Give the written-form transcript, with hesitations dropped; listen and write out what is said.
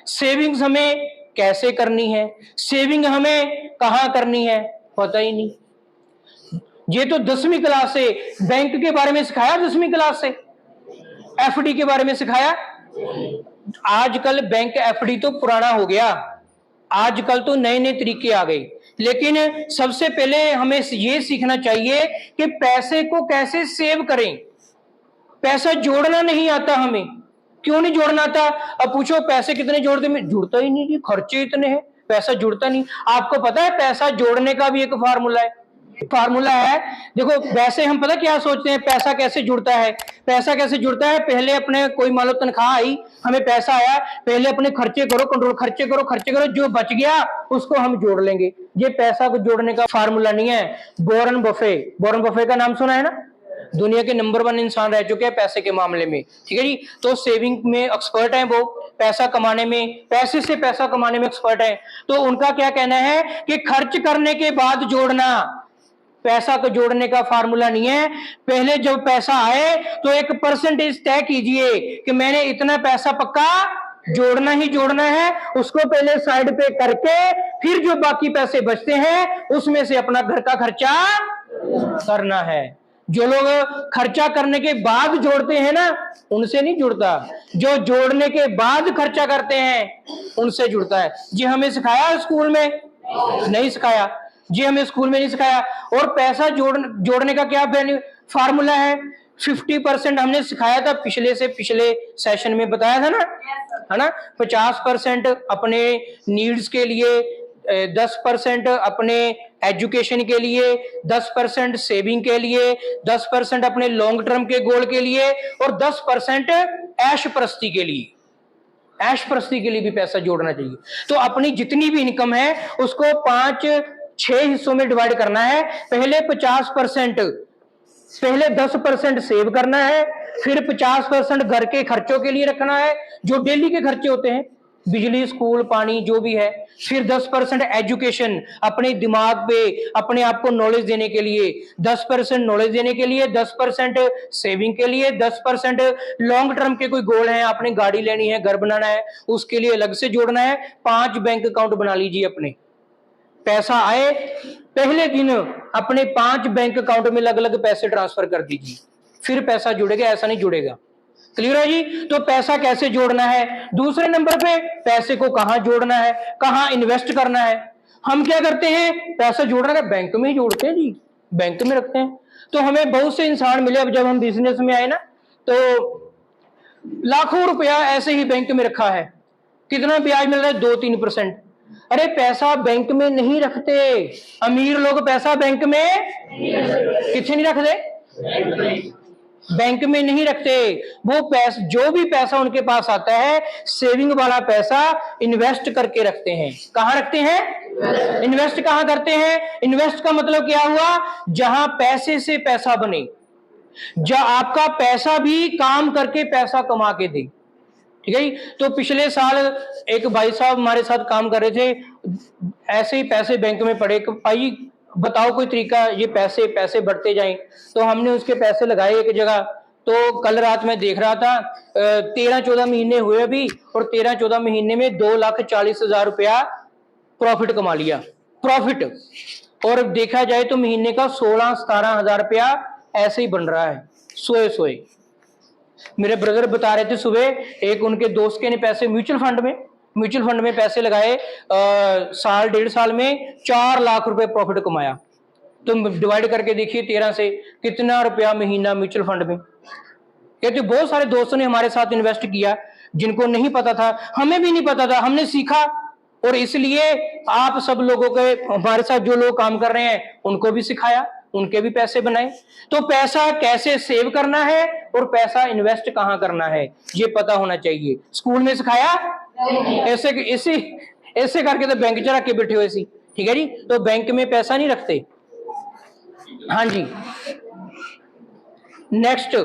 Savings हमें कैसे करनी है, सेविंग हमें कहां करनी है, पता ही नहीं। ये तो 10वीं क्लास से बैंक के बारे में सिखाया, 10वीं क्लास से एफडी के बारे में सिखाया। आजकल बैंक एफडी तो पुराना हो गया, आजकल तो नए नए तरीके आ गए। लेकिन सबसे पहले हमें ये सीखना चाहिए कि पैसे को कैसे सेव करें। पैसा जोड़ना नहीं आता हमें। क्यों नहीं जोड़ना आता? अब पूछो पैसे कितने जोड़ते, में जुड़ता ही नहीं जी, खर्चे इतने हैं, पैसा जुड़ता नहीं। आपको पता है पैसा जोड़ने का भी एक फार्मूला है, फार्मूला है। देखो वैसे हम पता क्या सोचते हैं, पैसा कैसे जुड़ता है। पैसा कैसे जुड़ता है, पहले अपने कोई मान लो तनख्वाह आई, हमें पैसा आया, पहले अपने खर्चे करो, कंट्रोल, खर्चे करो खर्चे करो, जो बच गया उसको हम जोड़ लेंगे। ये पैसा को जोड़ने का फार्मूला नहीं है। वॉरेन बफे का नाम सुना है ना, दुनिया के नंबर 1 इंसान रह चुके हैं पैसे के मामले में, ठीक है जी। तो सेविंग में एक्सपर्ट हैं वो, पैसा कमाने में, पैसे से पैसा कमाने में एक्सपर्ट है। तो उनका क्या कहना है कि खर्च करने के बाद जोड़ना, पैसा को जोड़ने का फार्मूला नहीं है। पहले जब पैसा आए तो एक परसेंटेज तय कीजिए कि मैंने इतना पैसा पक्का जोड़ना ही जोड़ना है, उसको पहले साइड पे करके फिर जो बाकी पैसे बचते हैं उसमें से अपना घर का खर्चा करना है। जो लोग खर्चा करने के बाद जोड़ते हैं ना, उनसे नहीं जुड़ता। जो जोड़ने के बाद खर्चा करते हैं उनसे जुड़ता है। जी हमें सिखाया स्कूल में? नहीं सिखाया जी, हमें स्कूल में नहीं सिखाया। और पैसा जोड़ने का क्या फार्मूला है? 50% हमने सिखाया था, पिछले से पिछले सेशन में बताया था ना, है ना। 50% अपने नीड्स के लिए, 10% अपने एजुकेशन के लिए, 10% सेविंग के लिए, 10% अपने लॉन्ग टर्म के गोल के लिए, और 10% ऐश प्रस्ती के लिए। ऐश प्रस्ती के लिए भी पैसा जोड़ना चाहिए। तो अपनी जितनी भी इनकम है उसको 5-6 हिस्सों में डिवाइड करना है। पहले 50%, पहले 10% सेव करना है, फिर 50% घर के खर्चों के लिए रखना है, जो डेली के खर्चे होते हैं, बिजली, स्कूल, पानी, जो भी है। फिर 10% एजुकेशन, अपने दिमाग पे, अपने आप को नॉलेज देने के लिए, 10% नॉलेज देने के लिए, 10% सेविंग के लिए, 10% लॉन्ग टर्म के कोई गोल है, आपने गाड़ी लेनी है, घर बनाना है, उसके लिए अलग से जोड़ना है। 5 बैंक अकाउंट बना लीजिए अपने। पैसा आए पहले दिन अपने 5 बैंक अकाउंट में अलग अलग पैसे ट्रांसफर कर दीजिए, फिर पैसा जुड़ेगा, ऐसा नहीं जुड़ेगा। क्लियर है जी? तो पैसा कैसे जोड़ना है। दूसरे नंबर पे पैसे को कहां जोड़ना है, कहां इन्वेस्ट करना है। हम क्या करते हैं, पैसा जोड़ना है बैंक में ही जोड़ते हैं जी, बैंक में रखते हैं। तो हमें बहुत से इंसान मिले, अब जब हम बिजनेस में आए ना, तो लाखों रुपया ऐसे ही बैंक में रखा है। कितना ब्याज मिल रहा है? 2-3%। अरे पैसा बैंक में नहीं रखते, अमीर लोग पैसा बैंक में कितने नहीं रखते, बैंक में नहीं रखते। वो पैसा, जो भी पैसा उनके पास आता है, सेविंग वाला पैसा इन्वेस्ट करके रखते हैं। कहां रखते हैं? इन्वेस्ट कहां करते हैं? इन्वेस्ट का मतलब क्या हुआ? जहां पैसे से पैसा बने, जहां आपका पैसा भी काम करके पैसा कमा के दे, ठीक है। तो पिछले साल एक भाई साहब हमारे साथ काम कर रहे थे, ऐसे ही पैसे बैंक में पड़े, भाई बताओ कोई तरीका, ये पैसे पैसे बढ़ते जाएं। तो हमने उसके पैसे लगाए एक जगह। तो कल रात में देख रहा था, 13-14 महीने हुए अभी, और 13-14 महीने में 2,40,000 रुपया प्रॉफिट कमा लिया, प्रॉफिट। और देखा जाए तो महीने का 16-17 हजार रुपया ऐसे ही बन रहा है, सोए सोए। मेरे ब्रदर बता रहे थे सुबह, एक उनके दोस्त के ने पैसे म्यूचुअल फंड में पैसे लगाए, साल 1.5 साल में 4 लाख रुपए प्रॉफिट कमाया। तुम डिवाइड करके देखिए 13 से, कितना रुपया महीना म्यूचुअल फंड में। कहते बहुत सारे दोस्तों ने हमारे साथ इन्वेस्ट किया, जिनको नहीं पता था, हमें भी नहीं पता था, हमने सीखा। और इसलिए आप सब लोगों के, हमारे साथ जो लोग काम कर रहे हैं उनको भी सिखाया, उनके भी पैसे बनाए। तो पैसा कैसे सेव करना है और पैसा इन्वेस्ट कहां करना है, ये पता होना चाहिए। स्कूल में सिखाया? ऐसे ऐसे करके तो बैंक च रख के बैठे हुए सी, ठीक है जी। तो बैंक में पैसा नहीं रखते। हाँ जी, नेक्स्ट